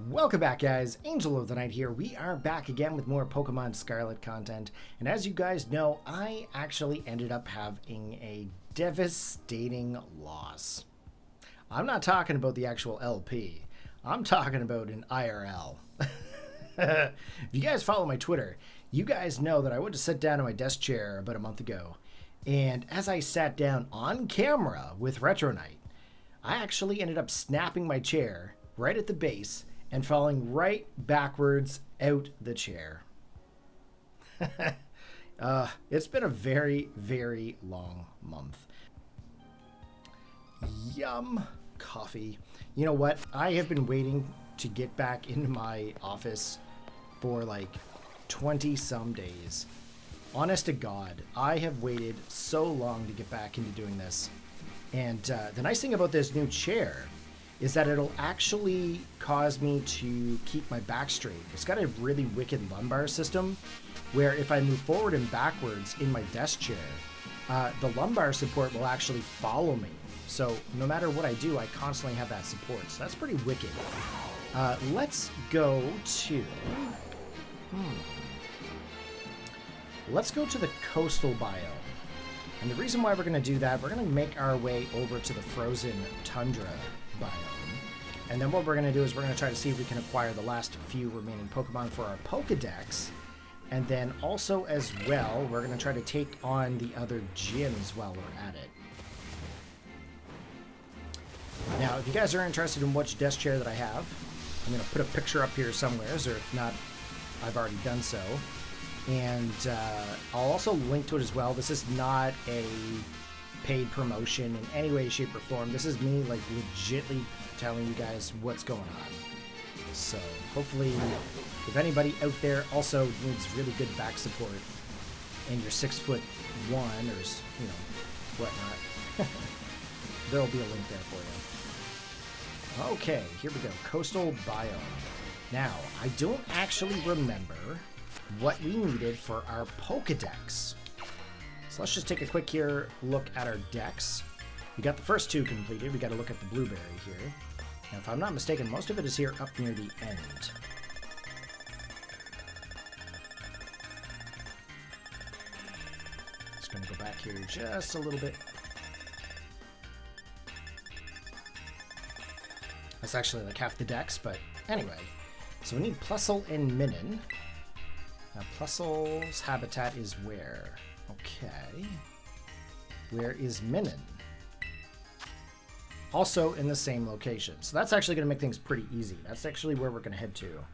Welcome back, guys. Angel of the Night here. We are back again with more Pokemon Scarlet content. And as you guys know, I actually ended up having a devastating loss. I'm not talking about the actual LP. I'm talking about an IRL. If you guys follow my Twitter, you guys know that I went to sit down in my desk chair about a month ago. And as I sat down on camera with Retro Knight, I actually ended up snapping my chair right at the base and falling right backwards out the chair. It's been a very, very long month. Yum. Coffee. You know what? I have been waiting to get back into my office for like 20 some days. Honest to God, I have waited so long to get back into doing this. And the nice thing about this new chair is that it'll actually cause me to keep my back straight. It's got a really wicked lumbar system where if I move forward and backwards in my desk chair, the lumbar support will actually follow me. So no matter what I do, I constantly have that support. So that's pretty wicked. Let's go to... Let's go to the coastal biome. And the reason why we're going to do that, we're going to make our way over to the frozen tundra biome. And then what we're going to do is we're going to try to see if we can acquire the last few remaining Pokemon for our Pokedex. And then also as well, we're going to try to take on the other gyms while we're at it. Now, if you guys are interested in which desk chair that I have, I'm going to put a picture up here somewhere, or if not, I've already done so. And I'll also link to it as well. This is not a paid promotion in any way, shape, or form. This is me, like, legitly telling you guys what's going on. So, hopefully, if anybody out there also needs really good back support, and you're 6'1", or, you know, whatnot, there'll be a link there for you. Okay, here we go. Coastal biome. Now, I don't actually remember what we needed for our Pokedex. So let's just take a quick look at our decks. We got the first two completed. We got to look at the blueberry here. Now, if I'm not mistaken, most of it is here up near the end. Just going to go back here just a little bit. That's actually like half the decks, but anyway. So we need Plusle and Minun. Now, Plusle's habitat is where? Okay. Where is Minun? Also in the same location. So that's actually going to make things pretty easy. That's actually where we're going to head to.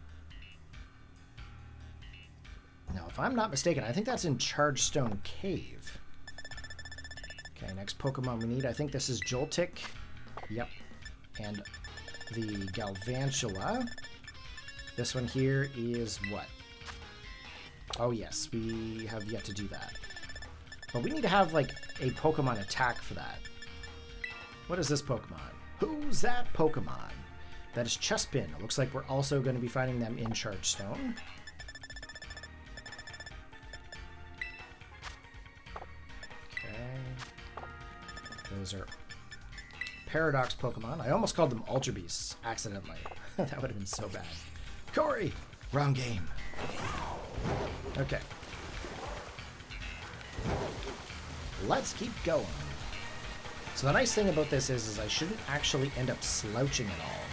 Now, if I'm not mistaken, I think that's in Chargestone Cave. Okay, next Pokemon we need. I think this is Joltik. Yep. And the Galvantula. This one here is what? Oh yes, we have yet to do that. But we need to have like a Pokemon attack for that. What is this Pokemon? Who's that Pokemon? That is Crispin. It looks like we're also going to be finding them in Chargestone. Okay. Those are Paradox Pokemon. I almost called them Ultra Beasts accidentally. That would have been so bad. Corey! Wrong game. Okay. Let's keep going. So the nice thing about this is I shouldn't actually end up slouching at all.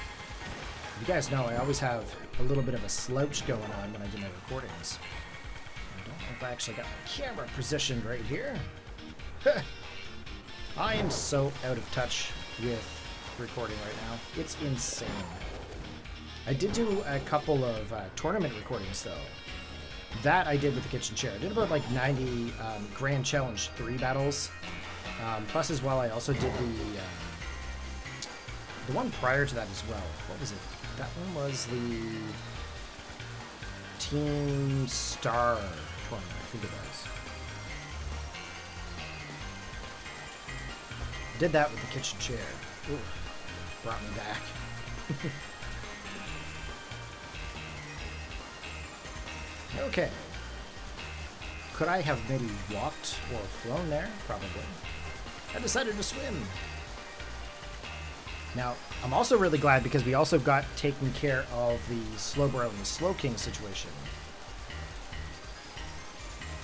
You guys know I always have a little bit of a slouch going on when I do my recordings. I don't know if I actually got my camera positioned right here. I am so out of touch with recording right now. It's insane. I did do a couple of tournament recordings, though. That I did with the kitchen chair. I did about like 90 Grand Challenge 3 battles. Plus, as well, I also did the one prior to that as well. What was it? That one was the Team Star tournament, I think it was. Did that with the kitchen chair. Ooh, brought me back. Okay. Could I have maybe walked or flown there? Probably. I decided to swim. Now, I'm also really glad because we also got taken care of the Slowbro and the Slowking situation.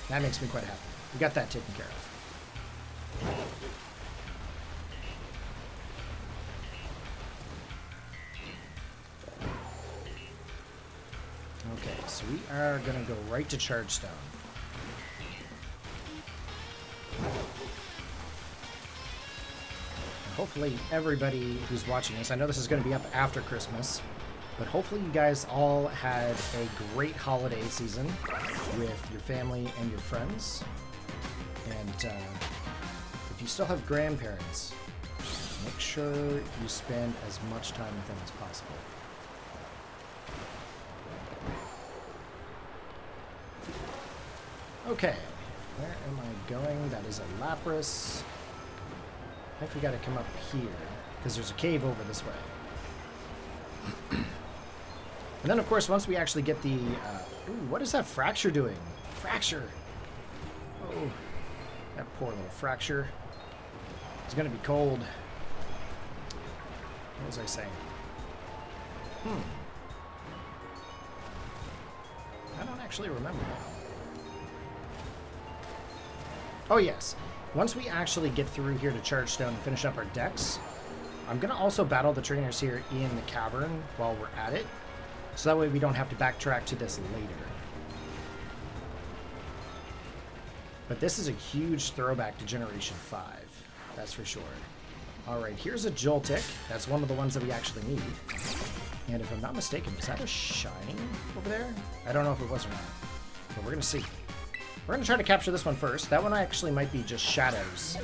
That makes me quite happy. We got that taken care of. Okay, so we are going to go right to Chargestone. Hopefully everybody who's watching this, I know this is going to be up after Christmas, but hopefully you guys all had a great holiday season with your family and your friends. And if you still have grandparents, make sure you spend as much time with them as possible. Okay, where am I going? That is a Lapras. I think we gotta come up here, because there's a cave over this way. And then, of course, once we actually get the... ooh, what is that Fracture doing? Fracture! Oh, that poor little Fracture. It's gonna be cold. What was I saying? I don't actually remember now. Oh, yes. Once we actually get through here to Chargestone and finish up our decks, I'm going to also battle the trainers here in the cavern while we're at it, so that way we don't have to backtrack to this later. But this is a huge throwback to Generation 5, that's for sure. Alright, here's a Joltik. That's one of the ones that we actually need. And if I'm not mistaken, was that a Shining over there? I don't know if it was or not, but we're going to see. We're going to try to capture this one first. That one actually might be just shadows.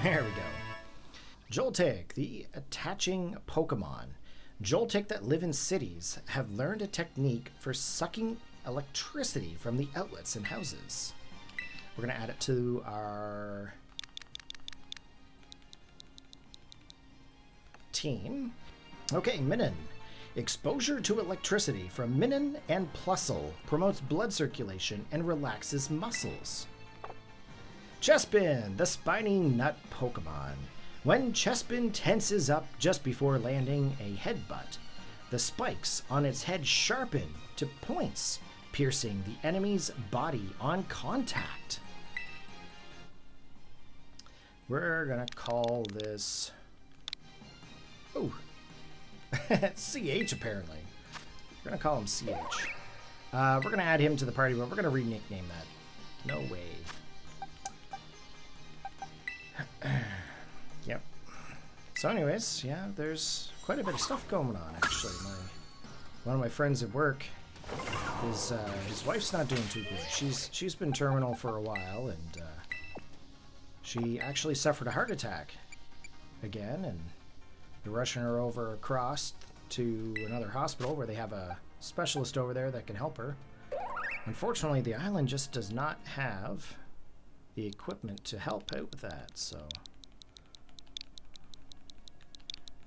There we go. Joltik, the attaching Pokemon. Joltik that live in cities have learned a technique for sucking electricity from the outlets in houses. We're going to add it to our team. Okay, Minun. Exposure to electricity from Minun and Plusle promotes blood circulation and relaxes muscles. Chespin, the spiny nut Pokemon. When Chespin tenses up just before landing a headbutt, the spikes on its head sharpen to points, piercing the enemy's body on contact. We're gonna call this... oh. CH, apparently. We're going to call him CH. We're going to add him to the party, but we're going to re-nickname that. No way. Yep. So anyways, yeah, there's quite a bit of stuff going on, actually. One of my friends at work, his wife's not doing too good. She's been terminal for a while, and she actually suffered a heart attack again, and they're rushing her over across to another hospital where they have a specialist over there that can help her. Unfortunately, the island just does not have the equipment to help out with that, so...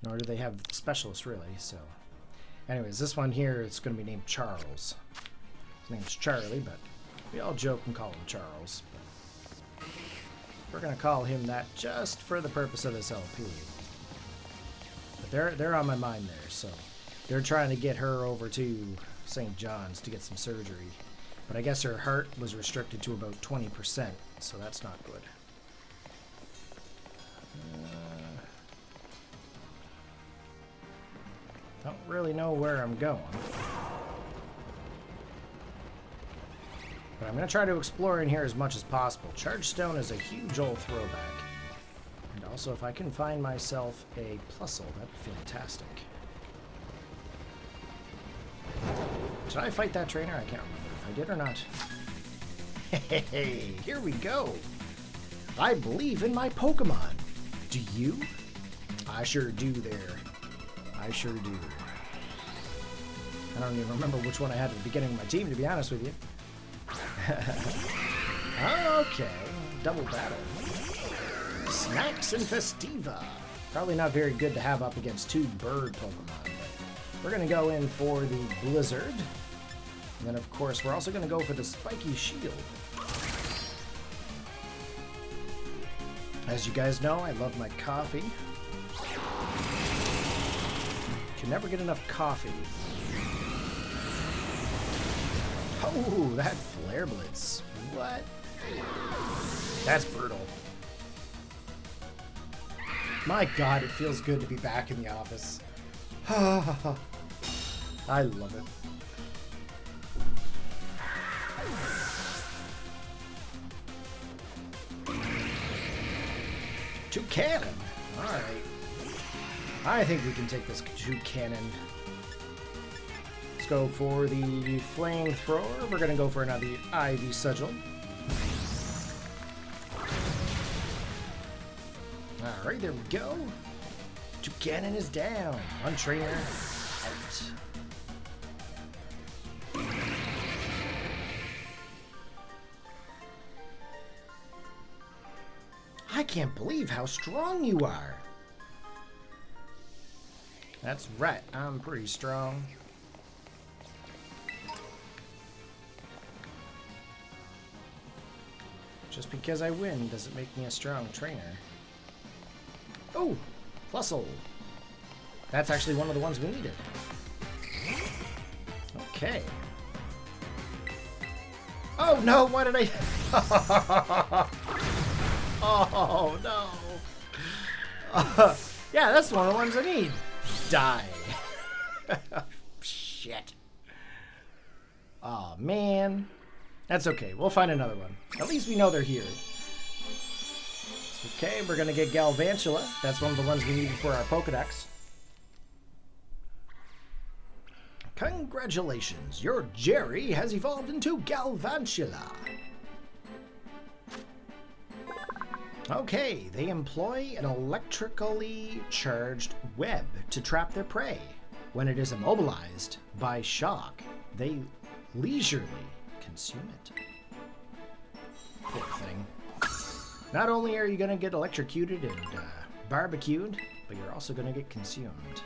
nor do they have the specialist, really, so... anyways, this one here is going to be named Charles. His name's Charlie, but we all joke and call him Charles. But we're going to call him that just for the purpose of this LP. They're on my mind there, so they're trying to get her over to St. John's to get some surgery. But I guess her heart was restricted to about 20%, so that's not good. Don't really know where I'm going. But I'm going to try to explore in here as much as possible. Chargestone is a huge old throwback. And also, if I can find myself a Plusle, that'd be fantastic. Did I fight that trainer? I can't remember if I did or not. Hey, here we go. I believe in my Pokemon. Do you? I sure do there. I sure do. I don't even remember which one I had at the beginning of my team, to be honest with you. Okay, double battle. Snacks and Festiva. Probably not very good to have up against two bird Pokemon, but we're going to go in for the Blizzard. And then, of course, we're also going to go for the Spiky Shield. As you guys know, I love my coffee. Can never get enough coffee. Oh, that flare blitz. What? That's brutal. My God, it feels good to be back in the office. I love it. Two cannon. All right. I think we can take this two cannon. Let's go for the flamethrower. We're gonna go for another Ivy Sigil. All right, there we go. Two cannon is down. One trainer out. I can't believe how strong you are. That's right, I'm pretty strong. Just because I win doesn't make me a strong trainer. Oh, Plusle. That's actually one of the ones we needed. Okay. Oh no, why did I... Oh no. Yeah, that's one of the ones I need. Die. Shit. Oh man. That's okay. We'll find another one. At least we know they're here. Okay, we're gonna get Galvantula. That's one of the ones we needed for our Pokedex. Congratulations, your Jerry has evolved into Galvantula. Okay, they employ an electrically charged web to trap their prey. When it is immobilized by shock, they leisurely consume it. Poor thing. Not only are you going to get electrocuted and barbecued, but you're also going to get consumed.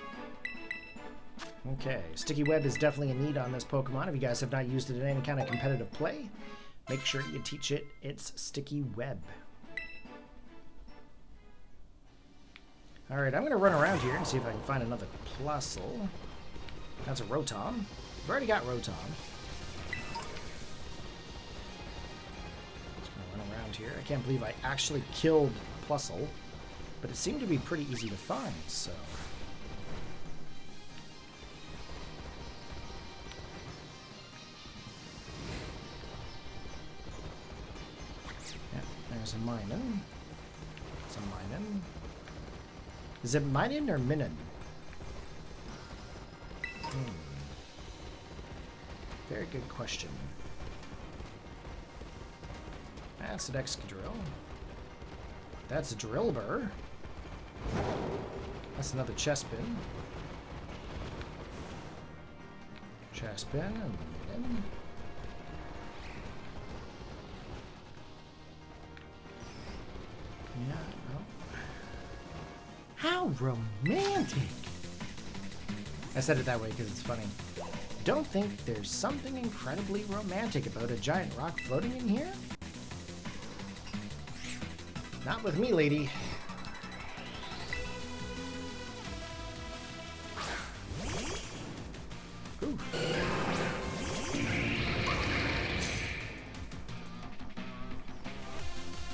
Okay, Sticky Web is definitely a need on this Pokemon. If you guys have not used it in any kind of competitive play, make sure you teach it its Sticky Web. Alright, I'm going to run around here and see if I can find another Plusle. That's a Rotom. I've already got Rotom. Here. I can't believe I actually killed Plusle, but it seemed to be pretty easy to find, so... Yeah, there's a Minun. It's a Minun. Is it Minun or Minun? Very good question. That's an Excadrill. That's a Drillbur. That's another Chespin. Chespin and Minun. Yeah, no. How romantic! I said it that way because it's funny. Don't think there's something incredibly romantic about a giant rock floating in here? Not with me, lady. Ooh.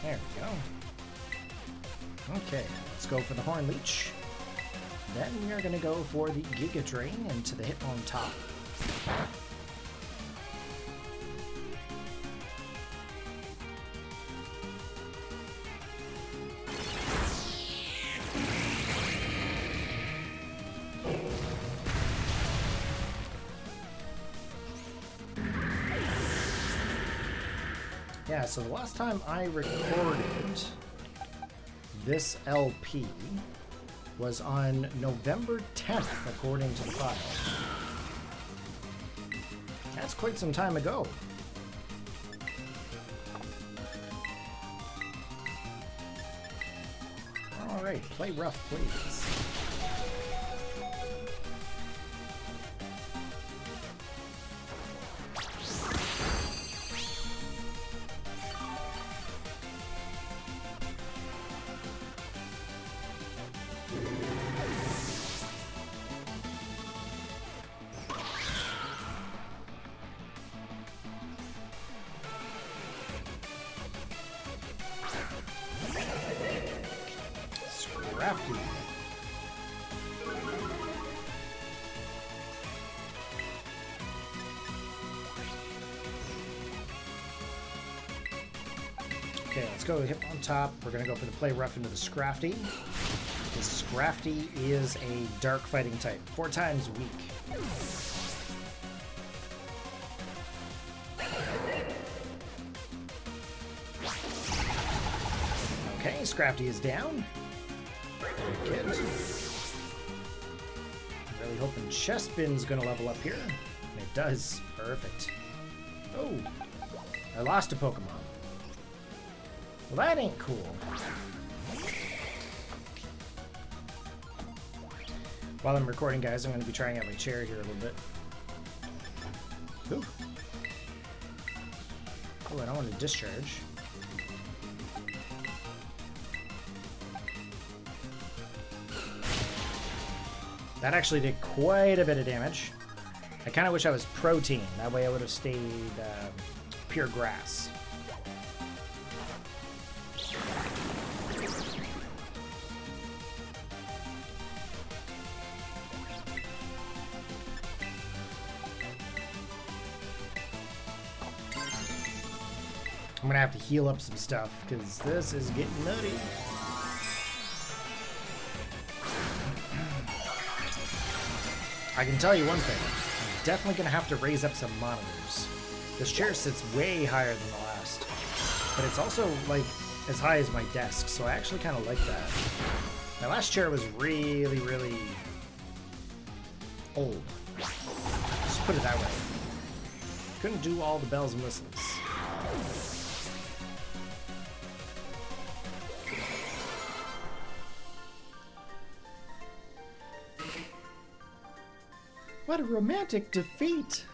There we go. Okay, let's go for the Horn Leech. Then we are going to go for the Giga Drain into the Hitmon top. Yeah, so the last time I recorded this LP was on November 10th, according to the file. That's quite some time ago. Alright, play rough, please. Scrafty. Okay, let's go hip on top. We're going to go for the play rough into the Scrafty. The Scrafty is a dark fighting type. 4 times weak. Okay, Scrafty is down. Very good. Really hoping Chespin's going to level up here. And it does. Perfect. Oh, I lost a Pokemon. Well, that ain't cool. While I'm recording, guys, I'm going to be trying out my chair here a little bit. Ooh. Oh, I don't want to discharge. That actually did quite a bit of damage. I kind of wish I was protein. That way I would have stayed pure grass. I'm gonna have to heal up some stuff because this is getting nutty. I can tell you one thing, I'm definitely gonna have to raise up some monitors. This chair sits way higher than the last, but it's also like as high as my desk, so I actually kind of like that. My last chair was really, really old. Just put it that way. Couldn't do all the bells and whistles. What a romantic defeat!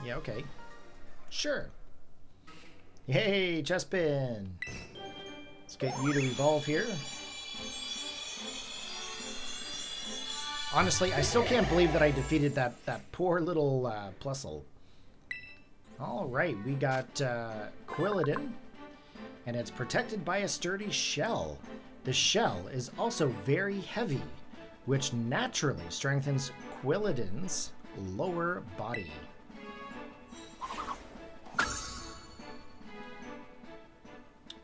Yeah, okay. Sure. Yay, Chespin! Let's get you to evolve here. Honestly, I still can't believe that I defeated that poor little Plusle. Alright, we got Quilladin, and it's protected by a sturdy shell. The shell is also very heavy, which naturally strengthens Quilladin's lower body.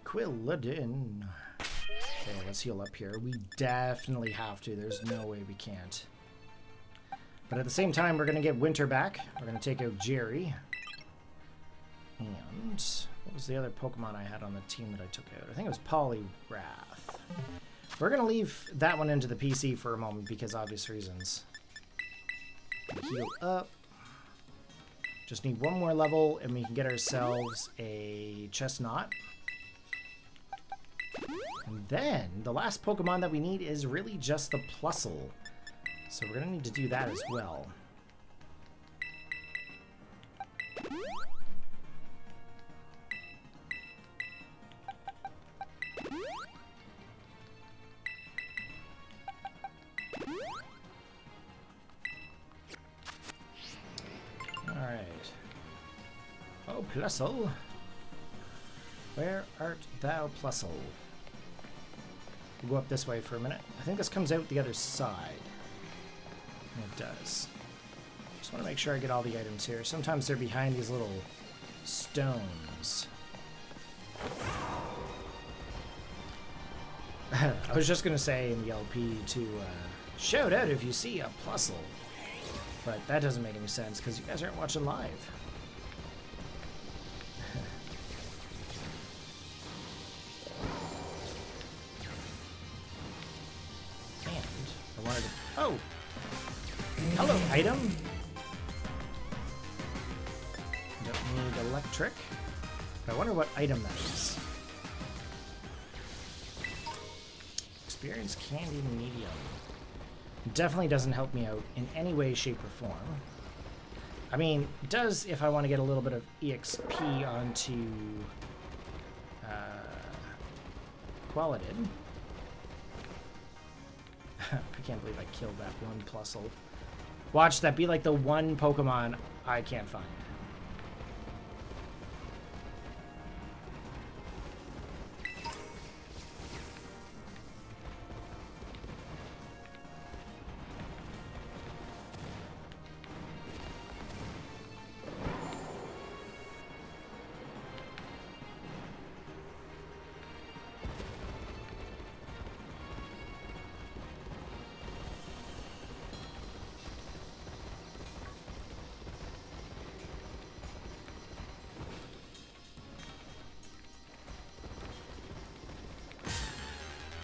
Quilladin. Okay, let's heal up here. We definitely have to. There's no way we can't. But at the same time, we're going to get Winter back. We're going to take out Jerry. And what was the other Pokemon I had on the team that I took out? I think it was Poliwrath. We're going to leave that one into the PC for a moment because obvious reasons. Heal up. Just need one more level and we can get ourselves a Chestnut. And then the last Pokemon that we need is really just the Plusle. So we're going to need to do that as well. Alright. Oh, Plusle. Where art thou, Plusle? We'll go up this way for a minute. I think this comes out the other side. And it does. Just want to make sure I get all the items here. Sometimes they're behind these little stones. I was just going to say in the LP to shout out if you see a Plusle. But that doesn't make any sense because you guys aren't watching live. And I wanted to... Oh! Hello, item! Don't need electric. But I wonder what item that is. Experience Candy Medium. Definitely doesn't help me out in any way, shape, or form. I mean, it does if I want to get a little bit of EXP onto Quilladin. I can't believe I killed that one Plusle. Watch that be like the one Pokemon I can't find.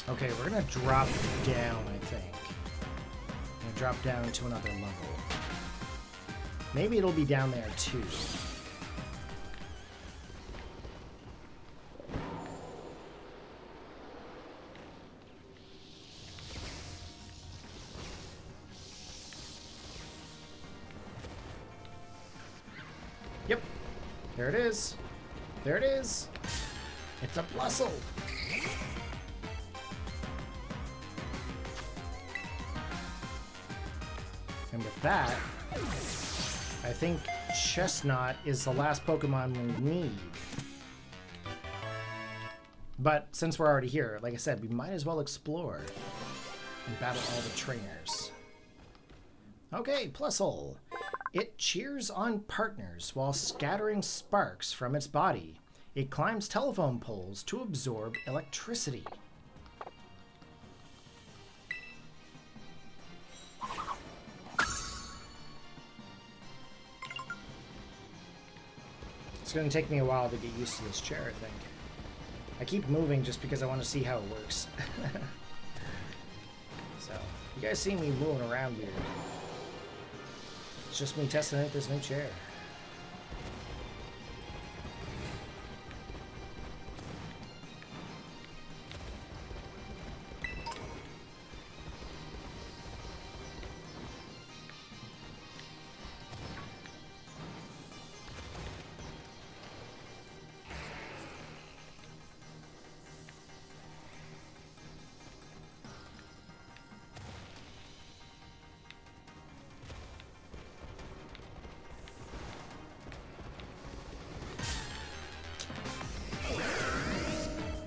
Okay, we're gonna drop down, I think. We're gonna drop down to another level. Maybe it'll be down there too. Yep. There it is. There it is. It's a Plusle. And with that, I think Chestnut is the last Pokemon we need. But since we're already here, like I said, we might as well explore and battle all the trainers. Okay, Plusle. It cheers on partners while scattering sparks from its body. It climbs telephone poles to absorb electricity. It's going to take me a while to get used to this chair, I think. I keep moving just because I want to see how it works. So, you guys see me moving around here. It's just me testing out this new chair.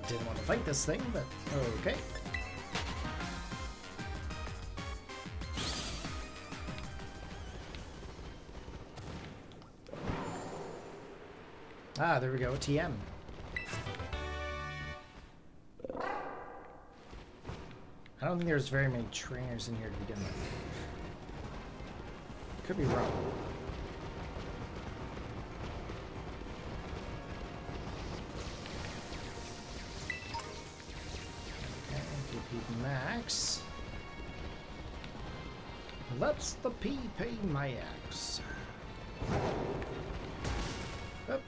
Didn't want to fight this thing, but okay. Ah, there we go, TM. I don't think there's very many trainers in here to begin with. Could be wrong. Max. Let's the P pay my X. Up.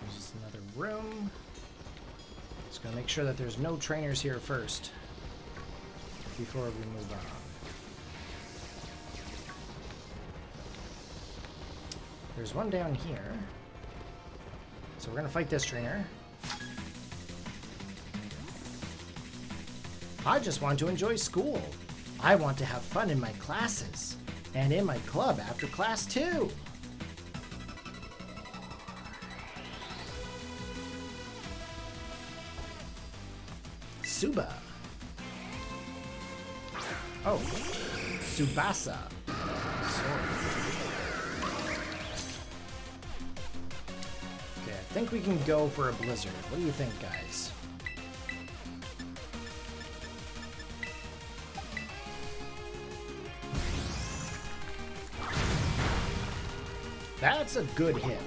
There's just another room. Just gonna make sure that there's no trainers here first before we move on. There's one down here. So we're gonna fight this trainer. I just want to enjoy school. I want to have fun in my classes and in my club after class too. Suba. Oh, Subasa. Sorry. I think we can go for a blizzard. What do you think, guys? That's a good hit,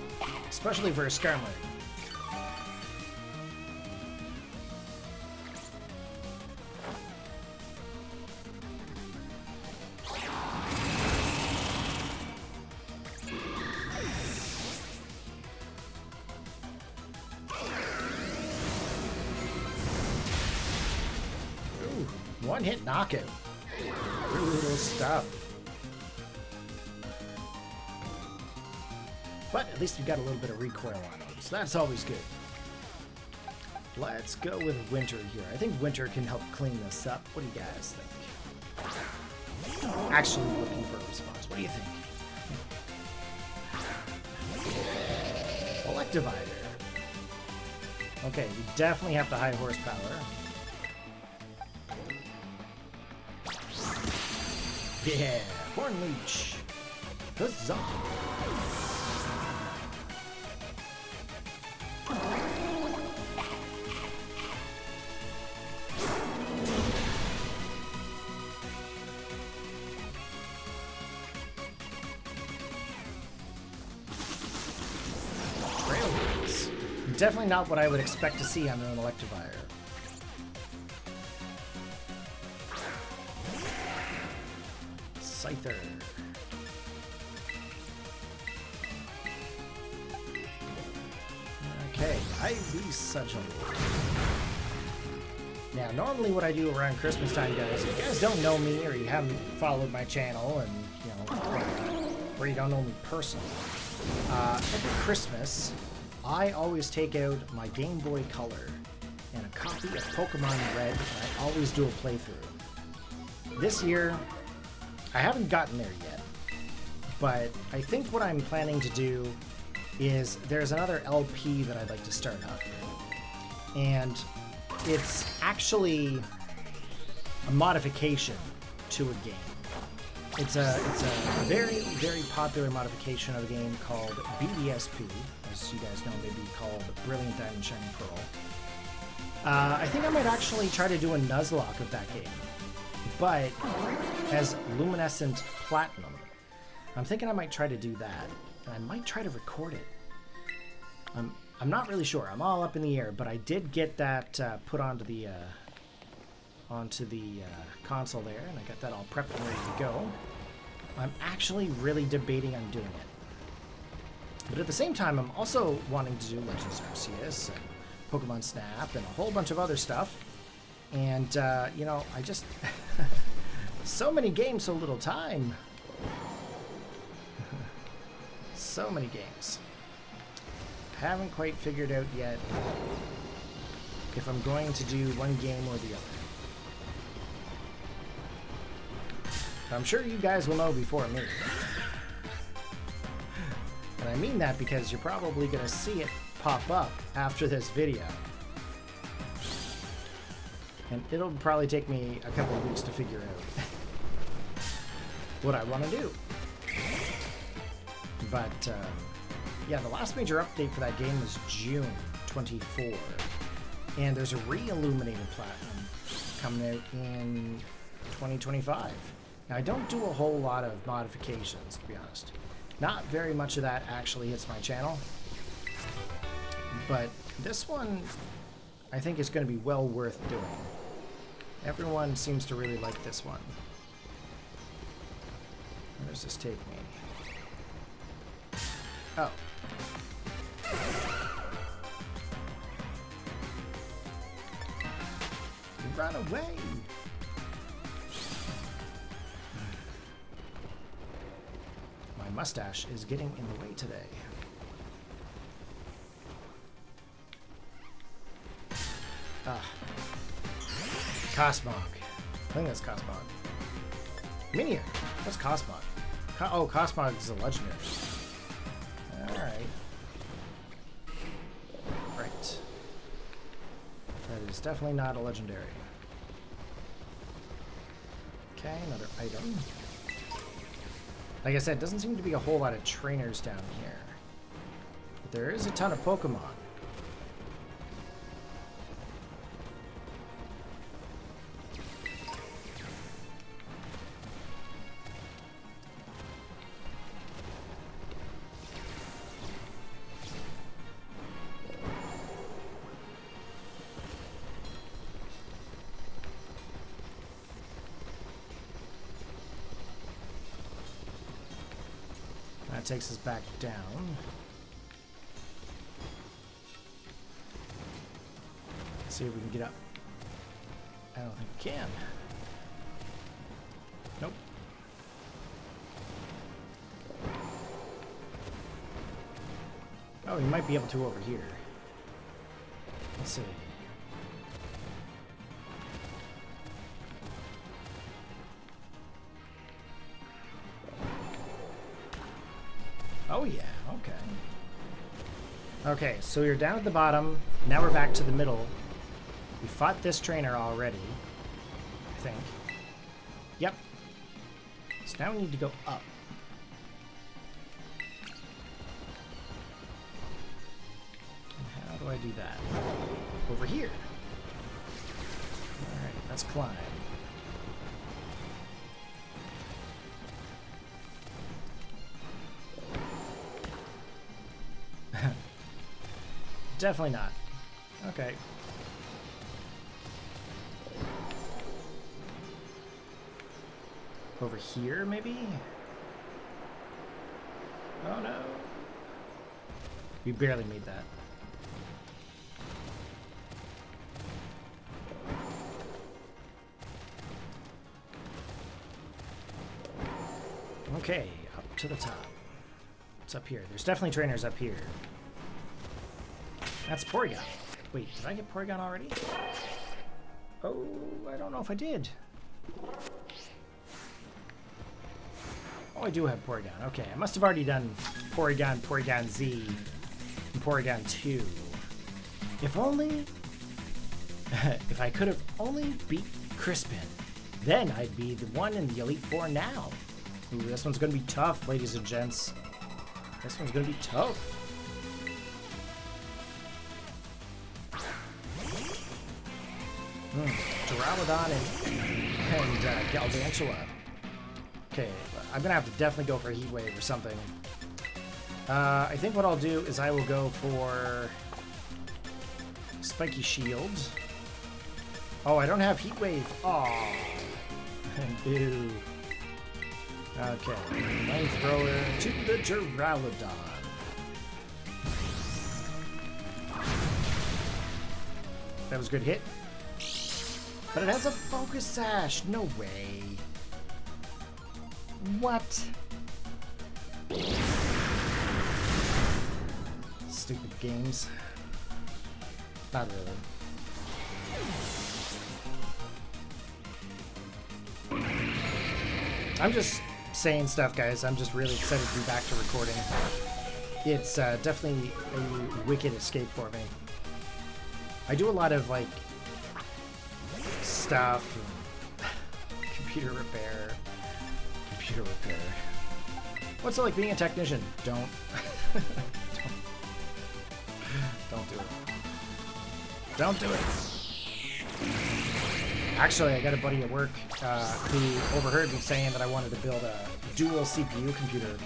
especially for a Skarmory. One-hit knockout. Brutal stuff. But at least we've got a little bit of recoil on it, so that's always good. Let's go with winter here. I think winter can help clean this up. What do you guys think? Actually looking for a response. What do you think? Electivire. Okay, we definitely have the high horsepower. Yeah, Horn Leech. Huzzah. Definitely not what I would expect to see on an Electivire. Scyther. Okay, Ivy Sigil. Now, normally what I do around Christmas time, guys, if you guys don't know me or you haven't followed my channel and, you know, or you don't know me personally, every Christmas, I always take out my Game Boy Color and a copy of Pokémon Red, and I always do a playthrough. This year, I haven't gotten there yet, but I think what I'm planning to do is there's another LP that I'd like to start up, and it's actually a modification to a game. It's a very, very popular modification of a game called BDSP, as you guys know, maybe called Brilliant Diamond Shining Pearl. I think I might actually try to do a Nuzlocke of that game, but as Luminescent Platinum. I'm thinking I might try to do that, and I might try to record it. I'm not really sure. I'm all up in the air, but I did get that put onto the console there, and I got that all prepped and ready to go. I'm actually really debating on doing it. But at the same time, I'm also wanting to do Legends Arceus and Pokemon Snap and a whole bunch of other stuff. And, you know, I just... so many games, so little time. So many games. Haven't quite figured out yet if I'm going to do one game or the other. I'm sure you guys will know before me. And I mean that because you're probably going to see it pop up after this video. And it'll probably take me a couple of weeks to figure out what I want to do. But, yeah, the last major update for that game was June 24. And there's a re-illuminated Platinum coming out in 2025. Now, I don't do a whole lot of modifications, to be honest. Not very much of that actually hits my channel. But this one, I think is going to be well worth doing. Everyone seems to really like this one. Where does this take me? Oh. Run away! My mustache is getting in the way today. Ah. Cosmog. I think that's Cosmog. Minion! What's Cosmog? Oh, Cosmog is a legendary. Alright. Right. That is definitely not a legendary. Okay, another item. Like I said, doesn't seem to be a whole lot of trainers down here. But there is a ton of Pokemon. That takes us back down. Let's see if we can get up. I don't think we can. Nope. Oh, we might be able to over here. Let's see. Oh yeah, okay. Okay, so we're down at the bottom. Now we're back to the middle. We fought this trainer already, I think. Yep. So now we need to go up. And how do I do that? Over here. Alright, let's climb. Definitely not. Okay. Over here, maybe? Oh no. We barely made that. Okay, up to the top. What's up here? There's definitely trainers up here. That's Porygon. Wait, did I get Porygon already? Oh, I don't know if I did. Oh, I do have Porygon. Okay, I must have already done Porygon, Porygon Z, and Porygon 2. If only... if I could have only beat Crispin, then I'd be the one in the Elite Four now. Ooh, this one's gonna be tough, ladies and gents. This one's gonna be tough. Duraludon and Galvantula. Okay, I'm gonna have to definitely go for a Heat Wave or something. I think what I'll do is I will go for Spiky Shield. Oh, I don't have Heat Wave. Oh, boo. Okay, Flamethrower to the Duraludon. That was a good hit. But it has a Focus Sash. No way. What? Stupid games. Not really. I'm just saying stuff, guys. I'm just really excited to be back to recording. It's definitely a wicked escape for me. I do a lot of, like, stuff, computer repair. What's it like being a technician? Don't do it. Don't do it. Actually, I got a buddy at work who overheard me saying that I wanted to build a dual CPU computer.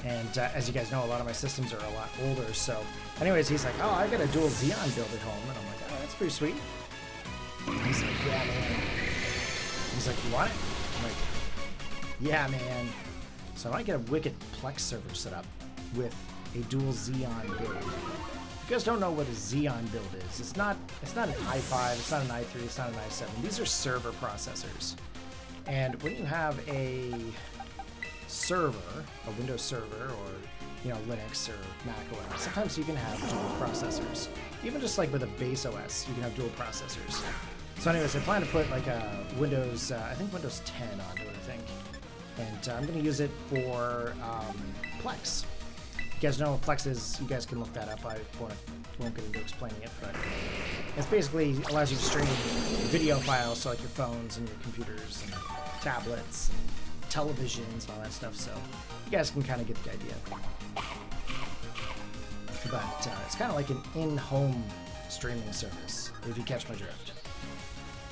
And as you guys know, a lot of my systems are a lot older. So anyways, he's like, oh, I got a dual Xeon build at home. And I'm like, oh, that's pretty sweet. He's like, yeah, man. He's like, you want it? I'm like, yeah, man. So I might get a wicked Plex server set up with a dual Xeon build. If you guys don't know what a Xeon build is, it's not an i5, it's not an i3, it's not an i7. These are server processors. And when you have a server, a Windows server, or Linux or Mac OS, sometimes you can have dual processors. Even just like with a base OS, you can have dual processors. So anyways, I plan to put like a Windows, I think Windows 10 onto it, I think. And I'm going to use it for Plex. You guys know what Plex is, you guys can look that up. I won't get into explaining it, but it's basically allows you to stream video files to like your phones and your computers and tablets and televisions and all that stuff, so you guys can kind of get the idea. But it's kind of like an in-home streaming service, if you catch my drift.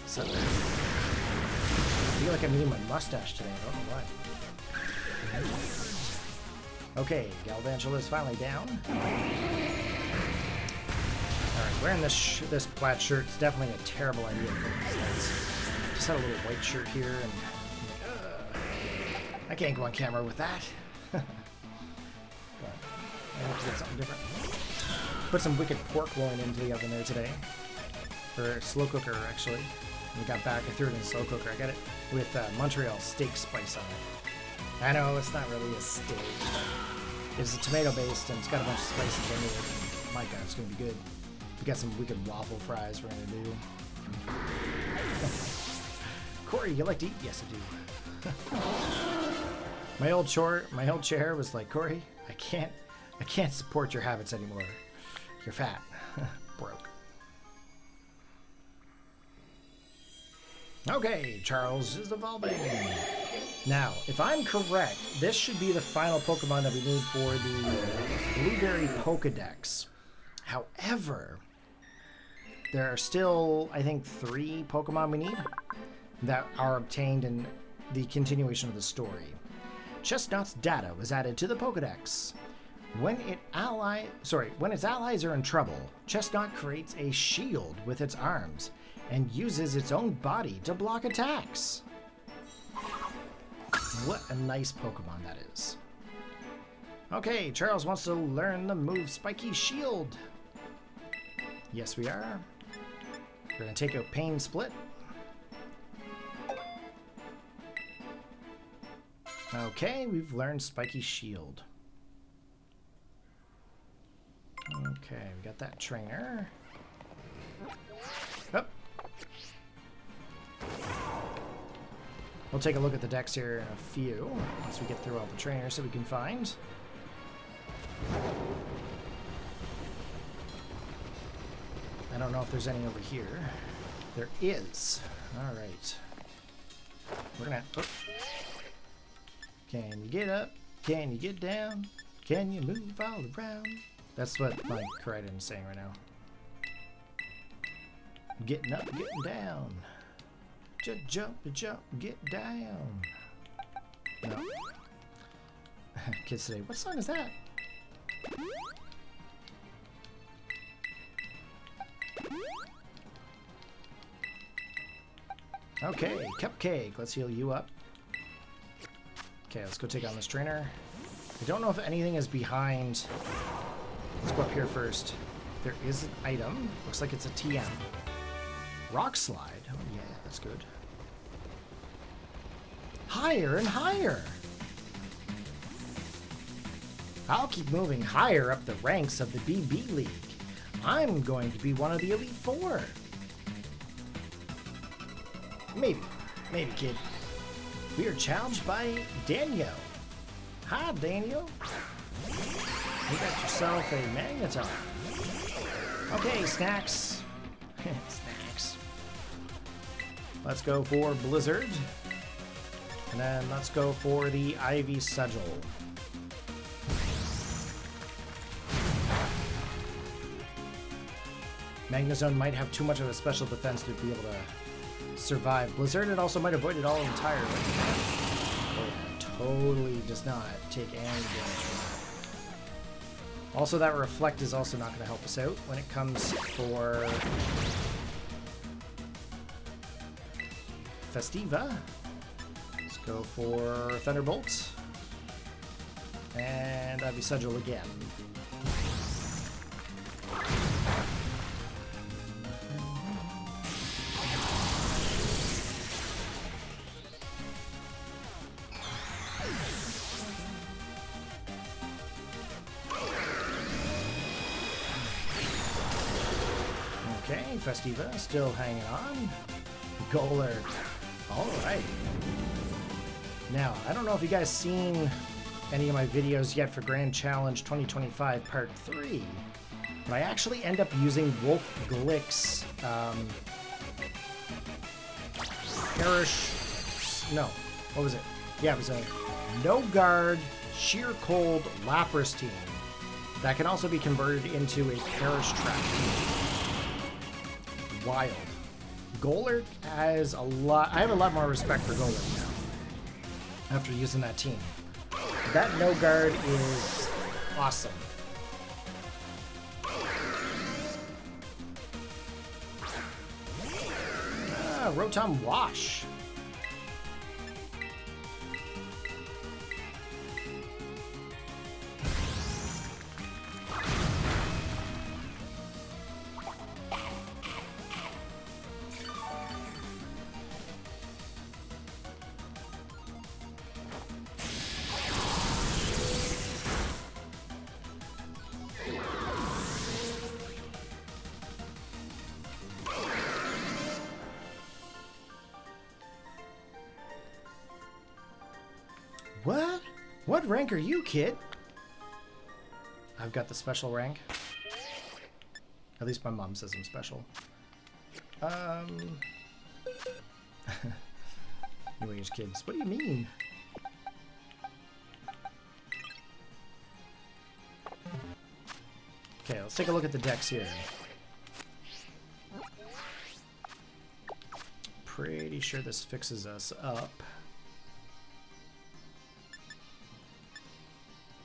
So I feel like I'm eating my mustache today, I don't know why. Okay, Galvantula is finally down. Alright, wearing this plaid shirt is definitely a terrible idea for these guys. Just had a little white shirt here, and I'm like, I can't go on camera with that. But I have to get something different. Put some wicked pork loin into the oven there today. Or slow cooker, actually. When we got back, I threw it in the slow cooker. I got it with Montreal steak spice on it. I know, it's not really a steak. It's tomato based and it's got a bunch of spices in it. My God, it's gonna be good. We got some wicked waffle fries we're gonna do. Corey, you like to eat? Yes, I do. my old chair was like, Corey, I can't support your habits anymore. You're fat. Broke. Okay, Charles is evolving. Now, if I'm correct, this should be the final Pokemon that we need for the Blueberry Pokedex. However, there are still, I think, 3 Pokemon we need that are obtained in the continuation of the story. Chestnut's data was added to the Pokedex. When its allies are in trouble, Chestnut creates a shield with its arms and uses its own body to block attacks. What a nice Pokemon that is. Okay, Charles wants to learn the move Spiky Shield. Yes, we are. We're going to take a Pain Split. Okay, we've learned Spiky Shield. Okay, we got that trainer. Oh. We'll take a look at the decks here in a few, once we get through all the trainers that we can find. I don't know if there's any over here. There is. Alright. We're gonna... Oh. Can you get up? Can you get down? Can you move all around? That's what my Crichton is saying right now. Getting up, getting down. Just jump, get down. No. Kids today, what song is that? Okay, Cupcake, let's heal you up. Okay, let's go take on this trainer. I don't know if anything is behind. Let's go up here first. There is an item. Looks like it's a TM. Rock Slide. Oh yeah, that's good. Higher and higher. I'll keep moving higher up the ranks of the BB League. I'm going to be one of the Elite Four. Maybe, kid. We are challenged by Daniel. Hi, Daniel. You got yourself a Magneton. Okay, Snacks. Snacks. Let's go for Blizzard. And then let's go for the Ivy Sigil. Magnezone might have too much of a special defense to be able to survive Blizzard. It also might avoid it all entirely. Oh, it totally does not take any damage from that. Also, that Reflect is also not going to help us out when it comes for Festiva. Let's go for Thunderbolt. And Ivy Sigil again. Okay, Festiva still hanging on. Golurk. Alright. Now, I don't know if you guys seen any of my videos yet for Grand Challenge 2025 Part 3, but I actually end up using Wolf Glick's No, what was it? Yeah, it was a No Guard Sheer Cold Lapras team that can also be converted into a Perish Trap team. Wild. Golurk has a lot. I have a lot more respect for Golurk now after using that team. That No Guard is awesome. Rotom Wash. What rank are you, kid? I've got the special rank. At least my mom says I'm special. New age kids. What do you mean? Okay, let's take a look at the decks here. Pretty sure this fixes us up.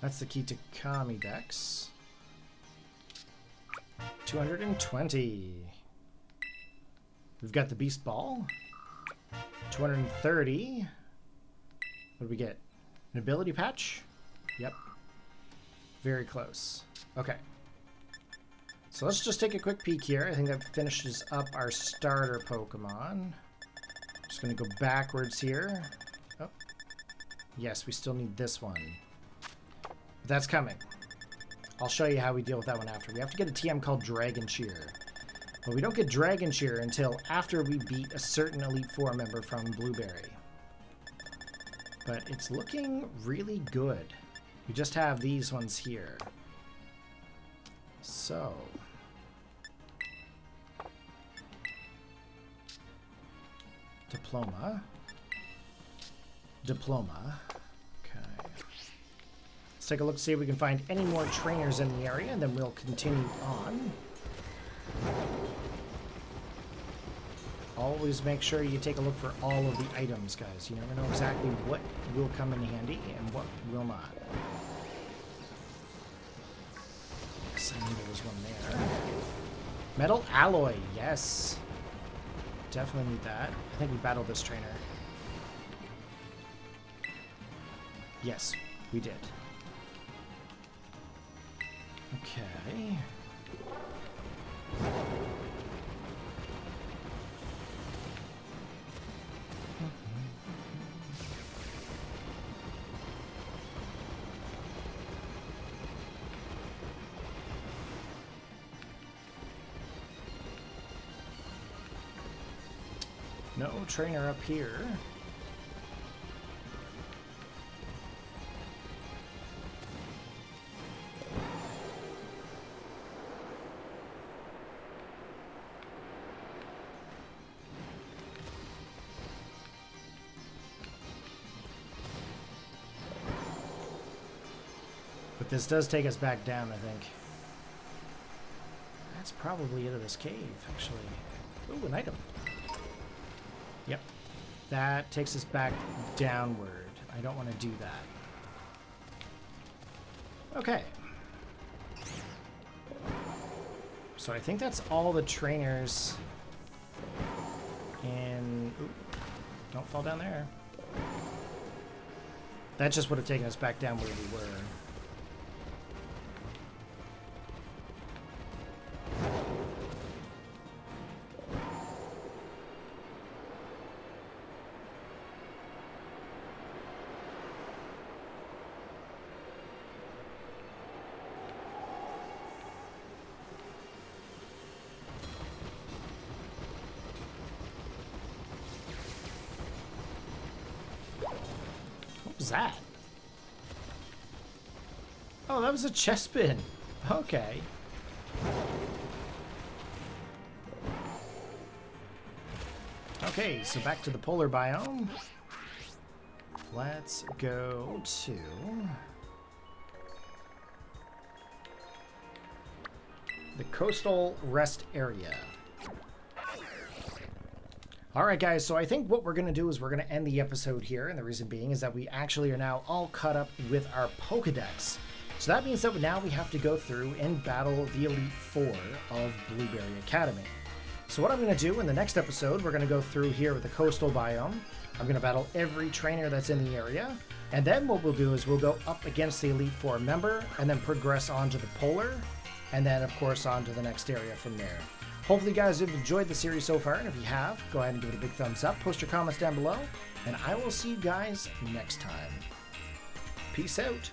That's the key to Kami decks. 220. We've got the Beast Ball. 230. What do we get? An ability patch? Yep. Very close. Okay. So let's just take a quick peek here. I think that finishes up our starter Pokemon. Just going to go backwards here. Oh. Yes, we still need this one. But that's coming. I'll show you how we deal with that one after. We have to get a TM called Dragon Cheer. But we don't get Dragon Cheer until after we beat a certain Elite Four member from Blueberry. But it's looking really good. We just have these ones here. So... Diploma. Okay. Let's take a look to see if we can find any more trainers in the area, and then we'll continue on. Always make sure you take a look for all of the items, guys. You never know exactly what will come in handy and what will not. Yes, I knew there was one there. Metal alloy, yes. Definitely need that. I think we battled this trainer. Yes, we did. Okay. No trainer up here. But this does take us back down, I think. That's probably it of this cave, actually. Ooh, an item. Yep. That takes us back downward. I don't want to do that. Okay. So I think that's all the trainers in... Ooh, don't fall down there. That just would have taken us back down where we were. What was that? Oh, that was a Chespin. Okay. Okay, so back to the Polar Biome. Let's go to... the Coastal Rest Area. Alright guys, so I think what we're going to do is we're going to end the episode here, and the reason being is that we actually are now all caught up with our Pokedex. So that means that now we have to go through and battle the Elite Four of Blueberry Academy. So what I'm going to do in the next episode, we're going to go through here with the Coastal Biome. I'm going to battle every trainer that's in the area, and then what we'll do is we'll go up against the Elite Four member, and then progress on to the Polar, and then of course on to the next area from there. Hopefully you guys have enjoyed the series so far, and if you have, go ahead and give it a big thumbs up, post your comments down below, and I will see you guys next time. Peace out.